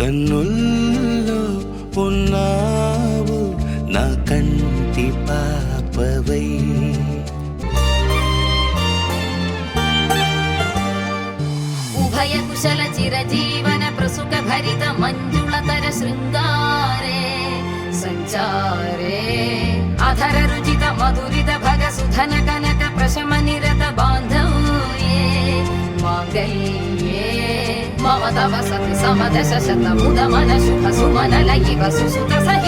కన్నుల్లో ఉన్నావు నా కంటి పాపవై. ఉభయ కుశల చిరజీవన ప్రసుక భరిత మంజుళతర శృంగారే సంచారే అధర రుచిత మధురిత భగ సుధన కనక ప్రశమ నిరత బాంధవ్యే మాంగళ్యే మమ తవ సతి సమదశ శత ముద మన శుభ సుమన లయివ సుసుత సహి